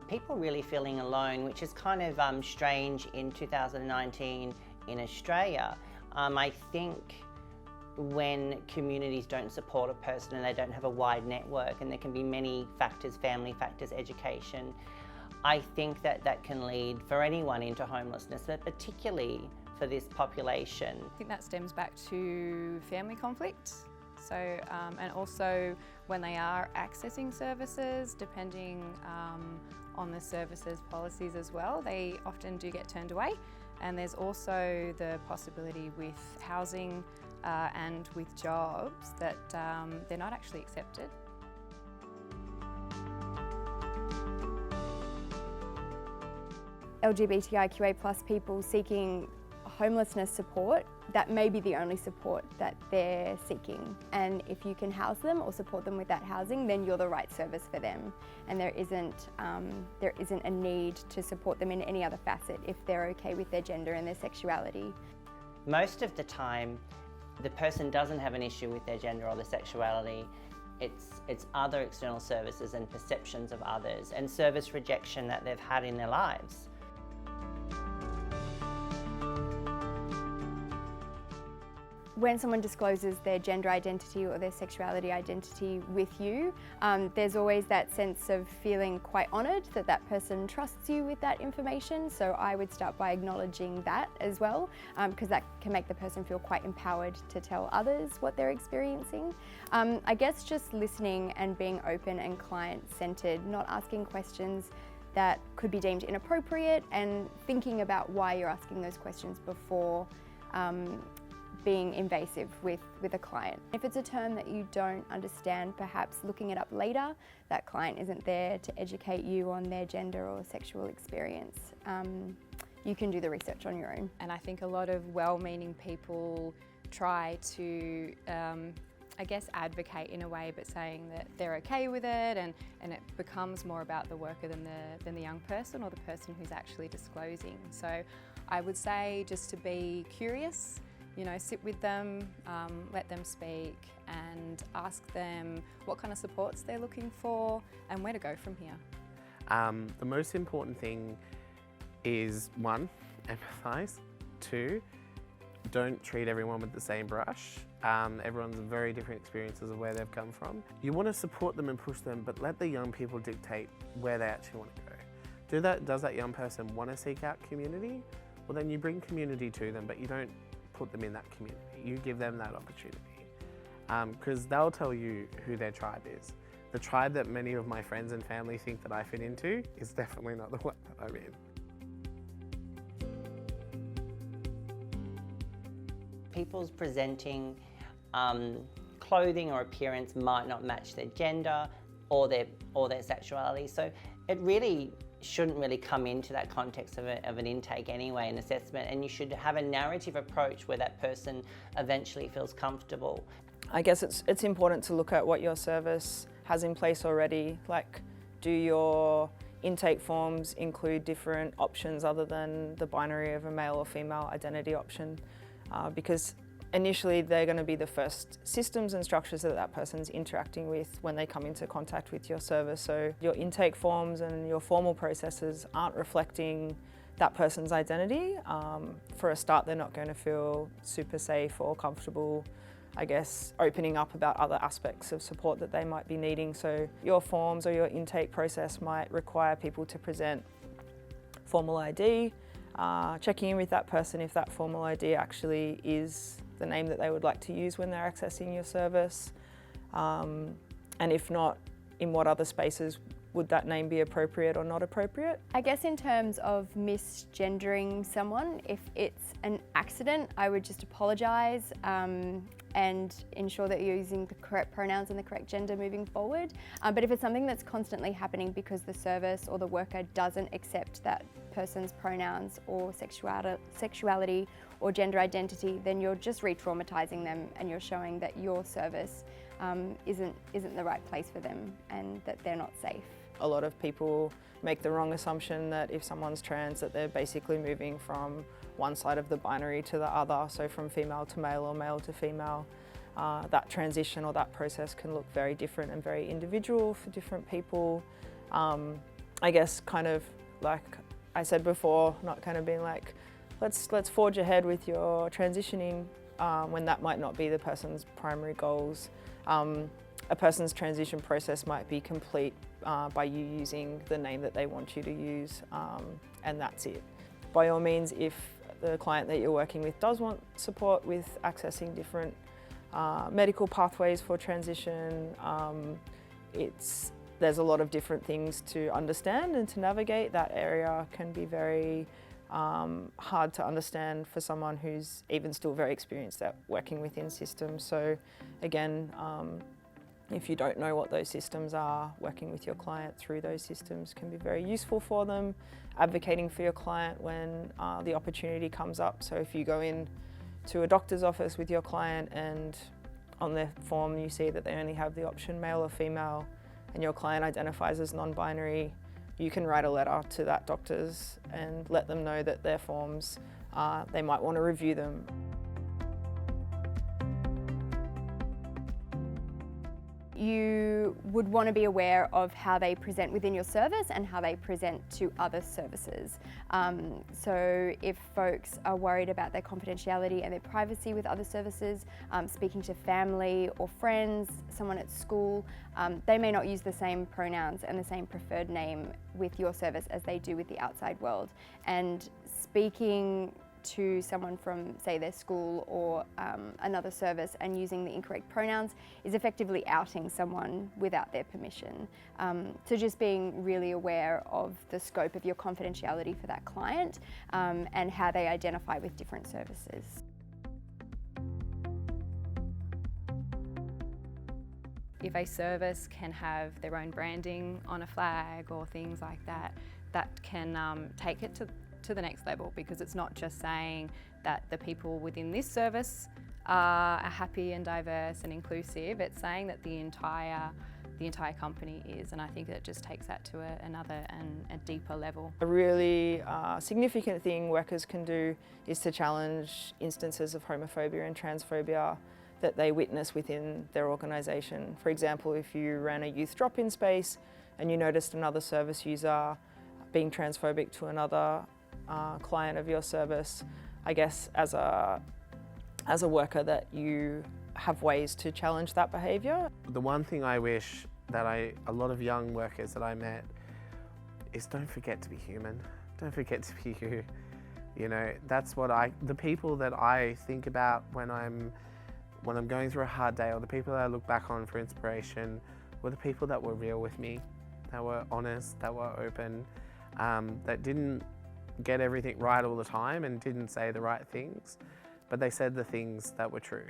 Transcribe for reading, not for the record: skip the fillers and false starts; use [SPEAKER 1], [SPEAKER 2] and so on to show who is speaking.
[SPEAKER 1] People really feeling alone, which is kind of strange in 2019 in Australia. I think when communities don't support a person and they don't have a wide network, and there can be many factors, family factors, education, I think that can lead for anyone into homelessness, but particularly for this population.
[SPEAKER 2] I think that stems back to family conflict. So, and also when they are accessing services, depending on the services policies as well, they often do get turned away. And there's also the possibility with housing and with jobs that they're not actually accepted.
[SPEAKER 3] LGBTIQA+ people seeking homelessness support, that may be the only support that they're seeking. And if you can house them or support them with that housing, then you're the right service for them. And there isn't a need to support them in any other facet if they're okay with their gender and their sexuality.
[SPEAKER 1] Most of the time, the person doesn't have an issue with their gender or their sexuality. It's other external services and perceptions of others and service rejection that they've had in their lives.
[SPEAKER 3] When someone discloses their gender identity or their sexuality identity with you, there's always that sense of feeling quite honoured that that person trusts you with that information. So I would start by acknowledging that as well, because that can make the person feel quite empowered to tell others what they're experiencing. I guess just listening and being open and client-centred, not asking questions that could be deemed inappropriate, and thinking about why you're asking those questions before being invasive with a client. If it's a term that you don't understand, perhaps looking it up later. That client isn't there to educate you on their gender or sexual experience. You can do the research on your own.
[SPEAKER 2] And I think a lot of well-meaning people try to I guess advocate in a way, but saying that they're okay with it, and it becomes more about the worker than the young person or the person who's actually disclosing. So I would say just to be curious, sit with them, let them speak, and ask them what kind of supports they're looking for and where to go from here.
[SPEAKER 4] The most important thing is 1, empathise. 2, don't treat everyone with the same brush. Everyone's very different experiences of where they've come from. You want to support them and push them, but let the young people dictate where they actually want to go. Does that young person want to seek out community? Well, then you bring community to them, but you don't put them in that community. You give them that opportunity, because they'll tell you who their tribe is. The tribe that many of my friends and family think that I fit into is definitely not the one that I'm in.
[SPEAKER 1] People's presenting clothing or appearance might not match their gender or their sexuality, so it really shouldn't really come into that context of an intake anyway, an assessment, and you should have a narrative approach where that person eventually feels comfortable.
[SPEAKER 5] I guess it's important to look at what your service has in place already. Like, do your intake forms include different options other than the binary of a male or female identity option? Because initially they're going to be the first systems and structures that person's interacting with when they come into contact with your service. So your intake forms and your formal processes aren't reflecting that person's identity. For a start, they're not going to feel super safe or comfortable, I guess, opening up about other aspects of support that they might be needing. So your forms or your intake process might require people to present formal ID, checking in with that person if that formal ID actually is the name that they would like to use when they're accessing your service. And if not, in what other spaces would that name be appropriate or not appropriate?
[SPEAKER 3] I guess in terms of misgendering someone, if it's an accident, I would just apologise and ensure that you're using the correct pronouns and the correct gender moving forward. But if it's something that's constantly happening because the service or the worker doesn't accept that person's pronouns or sexuality or gender identity, then you're just re-traumatising them, and you're showing that your service isn't the right place for them and that they're not safe.
[SPEAKER 5] A lot of people make the wrong assumption that if someone's trans, that they're basically moving from one side of the binary to the other, so from female to male or male to female. That transition or that process can look very different and very individual for different people. I guess kind of like I said before, not kind of being like, let's forge ahead with your transitioning when that might not be the person's primary goals. A person's transition process might be complete by you using the name that they want you to use, and that's it. By all means, if the client that you're working with does want support with accessing different medical pathways for transition, there's a lot of different things to understand and to navigate. That area can be very hard to understand for someone who's even still very experienced at working within systems. So again, if you don't know what those systems are, working with your client through those systems can be very useful for them. Advocating for your client when the opportunity comes up. So if you go in to a doctor's office with your client and on their form you see that they only have the option male or female and your client identifies as non-binary, you can write a letter to that doctor's and let them know that their forms, they might want to review them.
[SPEAKER 3] You would want to be aware of how they present within your service and how they present to other services. So if folks are worried about their confidentiality and their privacy with other services, speaking to family or friends, someone at school, they may not use the same pronouns and the same preferred name with your service as they do with the outside world. And speaking to someone from, say, their school or another service and using the incorrect pronouns is effectively outing someone without their permission. So just being really aware of the scope of your confidentiality for that client and how they identify with different services.
[SPEAKER 2] If a service can have their own branding on a flag or things like that, that can take it to the next level, because it's not just saying that the people within this service are happy and diverse and inclusive, it's saying that the entire company is, and I think it just takes that to another and a deeper level.
[SPEAKER 5] A really significant thing workers can do is to challenge instances of homophobia and transphobia that they witness within their organisation. For example, if you ran a youth drop-in space and you noticed another service user being transphobic to another client of your service, I guess as a worker that you have ways to challenge that behaviour.
[SPEAKER 4] The one thing I wish that a lot of young workers that I met is don't forget to be human. Don't forget to be you. You know, that's what the people that I think about when I'm going through a hard day, or the people that I look back on for inspiration, were the people that were real with me, that were honest, that were open, that didn't get everything right all the time and didn't say the right things, but they said the things that were true.